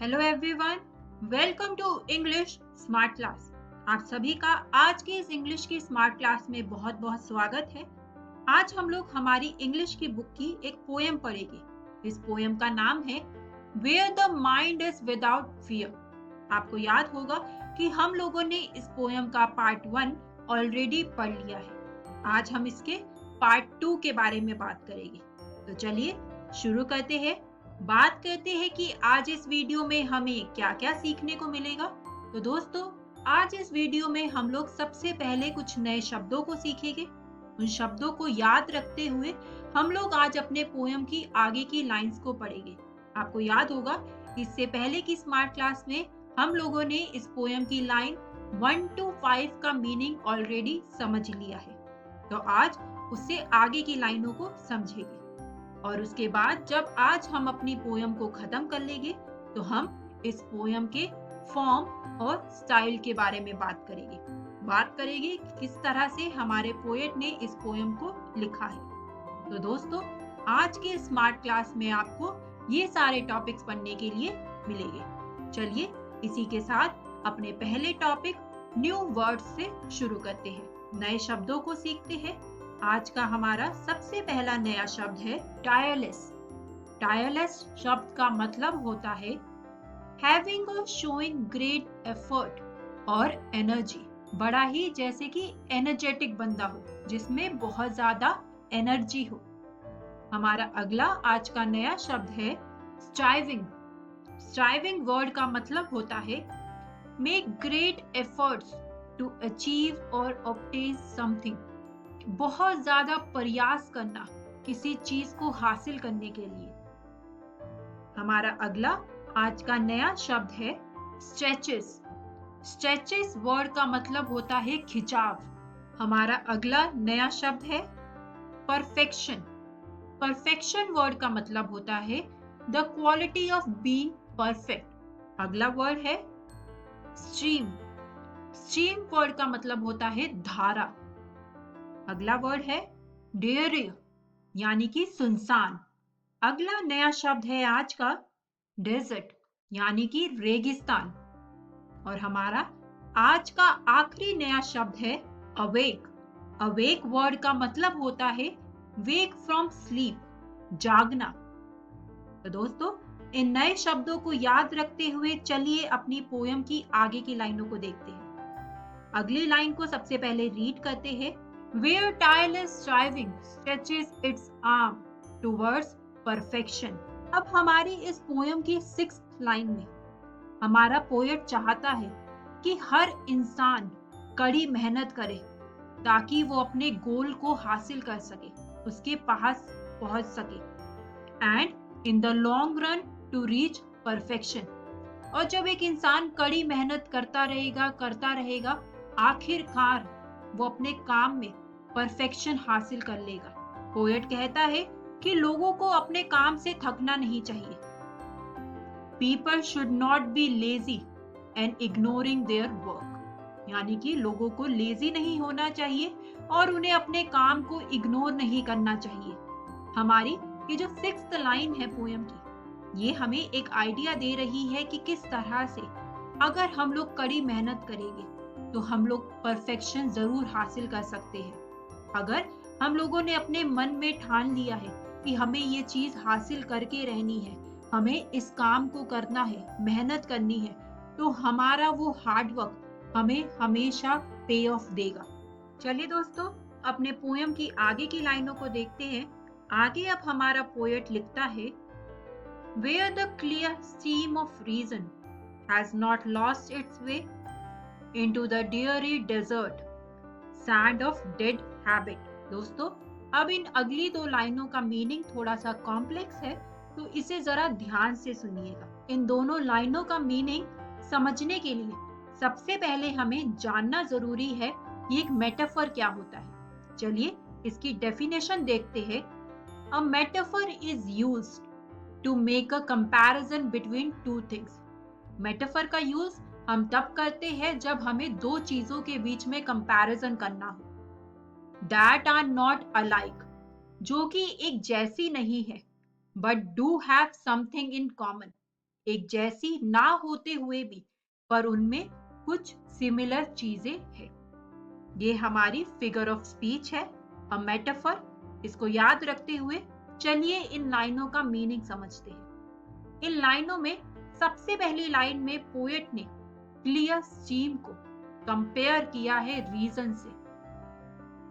Hello everyone, welcome to English smart class. आप सभी का आज की इस इंग्लिश की स्मार्ट क्लास में बहुत बहुत स्वागत है। आज हम लोग हमारी इंग्लिश की बुक की एक पोएम पढ़ेंगे। इस पोएम का नाम है where the mind is without fear. आपको याद होगा कि हम लोगों ने इस पोएम का पार्ट 1 ऑलरेडी पढ़ लिया है। आज हम इसके पार्ट 2 के बारे में बात करेंगे। तो चलिए शुरू करते हैं। बात करते हैं कि आज इस वीडियो में हमें क्या-क्या सीखने को मिलेगा। तो दोस्तों, आज इस वीडियो में हम लोग सबसे पहले कुछ नए शब्दों को सीखेंगे। उन शब्दों को याद रखते हुए हम लोग आज अपने पोएम की आगे की लाइंस को पढ़ेंगे। आपको याद होगा, इससे पहले की स्मार्ट क्लास में हम लोगों ने इस पोएम की लाइन 1 to 5 का मीनिंग ऑलरेडी समझ लिया है। तो आज उससे आगे की लाइनों को समझेंगे और उसके बाद जब आज हम अपनी पोयम को खत्म कर लेंगे तो हम इस पोयम के फॉर्म और स्टाइल के बारे में बात करेंगे कि किस तरह से हमारे पोएट ने इस पोयम को लिखा है। तो दोस्तों, आज के स्मार्ट क्लास में आपको ये सारे टॉपिक्स पढ़ने के लिए मिलेंगे। चलिए इसी के साथ अपने पहले टॉपिक न्यू वर्ड्स से शुरू करते हैं। नए शब्दों को सीखते हैं। आज का हमारा सबसे पहला नया शब्द है टायरलेस। टायरलेस शब्द का मतलब होता है हैविंग और शोइंग ग्रेट एफर्ट और एनर्जी। बड़ा ही जैसे कि एनर्जेटिक बंदा हो, जिसमें बहुत ज्यादा एनर्जी हो। हमारा अगला आज का नया शब्द है स्ट्राइविंग। स्ट्राइविंग वर्ड का मतलब होता है make great efforts to achieve और ऑब्टेन समथिंग। बहुत ज्यादा प्रयास करना किसी चीज को हासिल करने के लिए। हमारा अगला आज का नया शब्द है स्ट्रेचेस। स्ट्रेचेस वर्ड का मतलब होता है खिंचाव। हमारा अगला नया शब्द है परफेक्शन। परफेक्शन वर्ड का मतलब होता है the quality of being perfect. अगला वर्ड है स्ट्रीम। स्ट्रीम वर्ड का मतलब होता है धारा। अगला वर्ड है डेयरी, यानी कि सुनसान। अगला नया शब्द है आज का डेजर्ट, यानी कि रेगिस्तान। और हमारा आज का आखिरी नया शब्द है अवेक। अवेक वर्ड का मतलब होता है वेक फ्रॉम स्लीप, जागना। तो दोस्तों, इन नए शब्दों को याद रखते हुए चलिए अपनी पोयम की आगे की लाइनों को देखते हैं। अगली लाइन को सबसे पहले रीड करते हैं। Where tireless striving stretches its arm towards perfection। अब हमारी इस पोयम की 6th लाइन में हमारा पोएट चाहता है कि हर इंसान कड़ी मेहनत करे ताकि वो अपने गोल को हासिल कर सके, उसके पास पहुंच सके, and in the long run to reach perfection. और जब एक इंसान कड़ी मेहनत करता रहेगा, आखिरकार वो अपने काम में परफेक्शन हासिल कर लेगा। पोएट कहता है कि लोगों को अपने काम से थकना नहीं चाहिए। People should not be lazy and ignoring their work। यानी कि लोगों को लेजी नहीं होना चाहिए और उन्हें अपने काम को इग्नोर नहीं करना चाहिए। हमारी ये जो 6th लाइन है पोएम की, ये हमें एक आइडिया दे रही है कि किस तरह से अगर हम लोग कड़ी मेहनत करेंगे तो हम लोग परफेक्शन जरूर हासिल कर सकते हैं। अगर हम लोगों ने अपने मन में ठान लिया है कि हमें ये चीज हासिल करके रहनी है, हमें इस काम को करना है, मेहनत करनी है, तो हमारा वो हार्ड वर्क हमें हमेशा पे ऑफ देगा। चलिए दोस्तों, अपने पोएम की आगे की लाइनों को देखते हैं। आगे अब हमारा पोएट लिखता है Where the clear stream of reason has not lost its way into the dreary desert, sand of dead habit। दोस्तों, अब इन अगली 2 लाइनों का मीनिंग थोड़ा सा कॉम्प्लेक्स है, तो इसे जरा ध्यान से सुनिएगा। इन दोनों लाइनों का मीनिंग समझने के लिए सबसे पहले हमें जानना जरूरी है कि एक मेटाफर क्या होता है। चलिए इसकी डेफिनेशन देखते हैं। A metaphor is used to make a comparison between 2 things. Metaphor का यूज हम तब करते हैं जब हमें 2 चीजों के बीच में कंपैरिजन करना हो। That are not alike, जो कि एक जैसी नहीं है, but do have something in common, एक जैसी ना होते हुए भी, पर उनमें कुछ सिमिलर चीजें हैं। ये हमारी फिगर ऑफ स्पीच है, अ मेटाफर। इसको याद रखते हुए चलिए इन लाइनों का मीनिंग समझते हैं। इन लाइनों में सबसे पहली लाइन में पोएट ने क्लियर स्टीम को कंपेयर किया है रीजन से।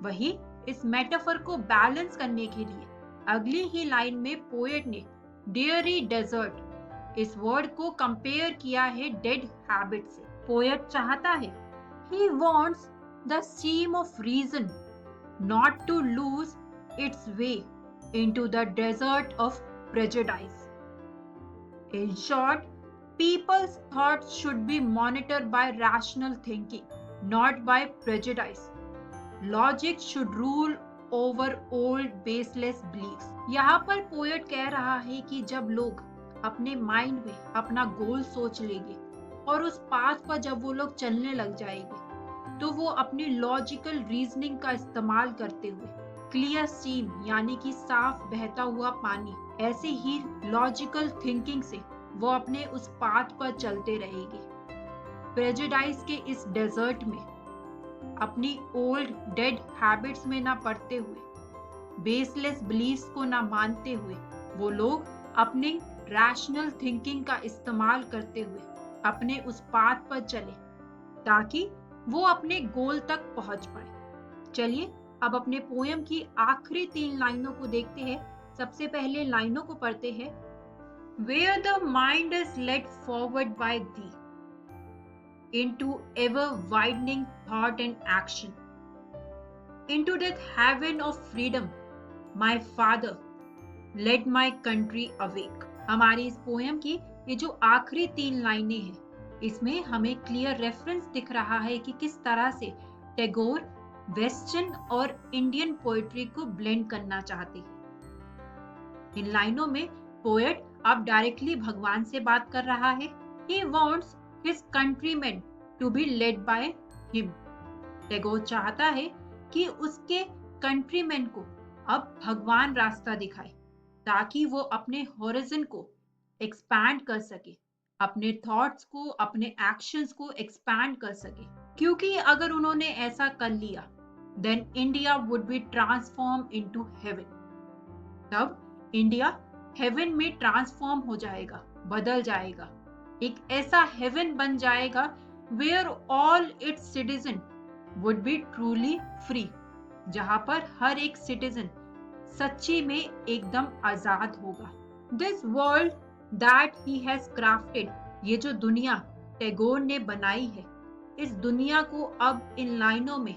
वही इस मेटाफर को बैलेंस करने के लिए अगली ही लाइन में पोएट ने डियरी डेजर्ट इस वर्ड को कंपेयर किया है डेड हैबिट से। पोएट चाहता है, he wants the stream of reason not to lose its way into the desert of prejudice. In short, people's thoughts should be monitored by rational thinking, not by prejudice. Logic should rule over old baseless beliefs. यहाँ पर poet कह रहा है कि जब लोग अपने mind में अपना गोल सोच लेंगे और उस पाथ पर जब वो लोग चलने लग जाएंगे, तो वो अपनी लॉजिकल रीजनिंग का इस्तेमाल करते हुए क्लियर स्टीम यानी कि साफ बहता हुआ पानी, ऐसे ही लॉजिकल थिंकिंग से वो अपने उस पाथ पर चलते रहेंगे। प्रेजुडाइज के इस डेजर्ट में अपनी ओल्ड डेड हैबिट्स में ना पड़ते हुए, बेसलेस बिलीफ्स को ना मानते हुए, वो लोग अपने रैशनल थिंकिंग का इस्तेमाल करते हुए अपने उस पाथ पर चले ताकि वो अपने गोल तक पहुंच पाए। चलिए अब अपने पोयम की आखिरी 3 लाइनों को देखते हैं। सबसे पहले लाइनों को पढ़ते हैं। Where the mind is led forward by thee into ever widening thought and action, into that heaven of freedom, my father led my country awake। हमारी इस पोयम की ये जो आखिरी 3 लाइनें हैं, इसमें हमें क्लियर रेफरेंस दिख रहा है कि किस तरह से टैगोर वेस्टर्न और इंडियन पोएट्री को ब्लेंड करना चाहते हैं। इन लाइनों में पोएट अब डायरेक्टली भगवान से बात कर रहा है। He wants his countrymen to be led by him। Tagore चाहता है कि उसके कंट्रीमैन को अब भगवान रास्ता दिखाए ताकि वो अपने हॉरिजन को एक्सपैंड कर सके, अपने थॉट्स को, अपने एक्शंस को एक्सपैंड कर सके। क्योंकि अगर उन्होंने ऐसा कर लिया, then India would be transform into heaven. तब इंडिया हेवन में ट्रांसफॉर्म हो जाएगा, बदल जाएगा, एक ऐसा हेवन बन जाएगा where all its citizen would be truly free, जहां पर हर एक सिटीजन सच्ची में एकदम आजाद होगा। This world that he has crafted, ये जो दुनिया टैगोर ने बनाई है, इस दुनिया को अब इन लाइनों में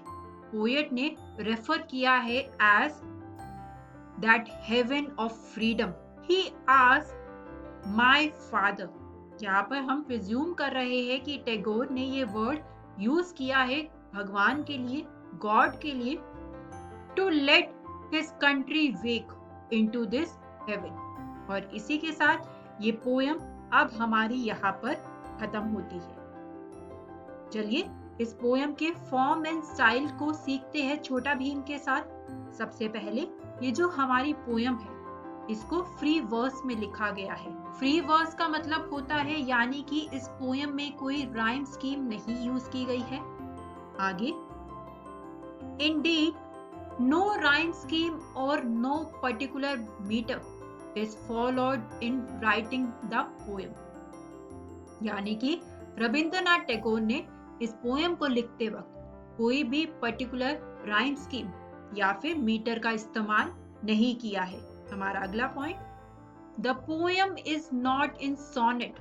पोएट ने रेफर किया है as that heaven of freedom. He asked my father. यहाँ पर हम प्रिज्यूम कर रहे हैं कि टैगोर ने ये वर्ड यूज किया है भगवान के लिए, गॉड के लिए, to let his country wake into this heaven. और इसी के साथ ये पोयम अब हमारी यहाँ पर खत्म होती है। चलिए इस पोयम के फॉर्म एंड स्टाइल को सीखते हैं छोटा भीम के साथ। सबसे पहले ये जो हमारी पोयम है, इसको फ्री वर्स में लिखा गया है। फ्री वर्स का मतलब होता है यानी कि इस पोयम में कोई राइम स्कीम नहीं यूज की गई है। आगे, इंडीड नो राइम स्कीम और no particular metre is followed in writing the poem। यानी कि रविंद्रनाथ टैगोर ने इस पोयम को लिखते वक्त कोई भी पर्टिकुलर राइम स्कीम या फिर मीटर का इस्तेमाल नहीं किया है। हमारा अगला point, the poem is not in sonnet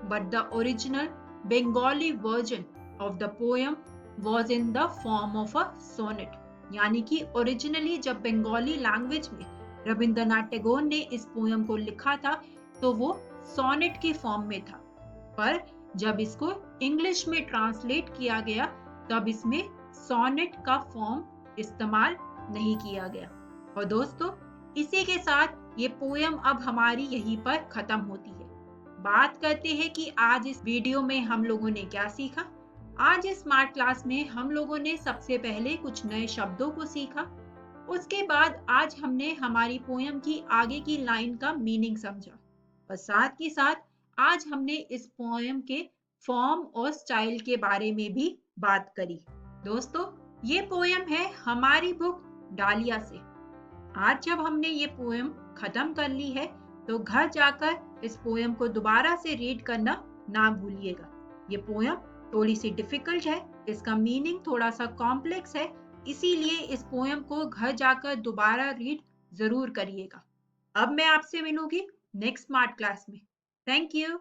but the original Bengali version of the poem was in the form of a sonnet। यानी कि ओरिजिनली जब बंगाली लैंग्वेज में रविंद्रनाथ टैगोर ने इस पोयम को लिखा था तो वो सोनेट की फॉर्म में था, पर जब इसको इंग्लिश में ट्रांसलेट किया गया तब इसमें सोनेट का फॉर्म इस्तेमाल नहीं किया गया। और दोस्तों, इसी के साथ ये पोयम अब हमारी यहीं पर खत्म होती है। बात करते हैं कि आज इस वीडियो में हम लोगों ने क्या सीखा। आज इस स्मार्ट क्लास में हम लोगों ने सबसे पहले कुछ नए शब्दों को सीखा, उसके बाद आज हमने हमारी पोयम की आगे की लाइन का मीनिंग समझा और साथ ही साथ आज हमने इस पोएम के फॉर्म और स्टाइल के बारे में भी बात करी। दोस्तों, ये पोएम है हमारी बुक डालिया से। आज जब हमने ये पोएम खत्म कर ली है, तो घर जाकर इस पोएम को दोबारा से रीड करना ना भूलिएगा। ये पोएम थोड़ी सी डिफिकल्ट है, इसका मीनिंग थोड़ा सा कॉम्प्लेक्स है, इसीलिए इस पोएम को घर जाकर दोबारा रीड जरूर करिएगा। अब मैं आपसे मिलूंगी नेक्स्ट स्मार्ट क्लास में। Thank you.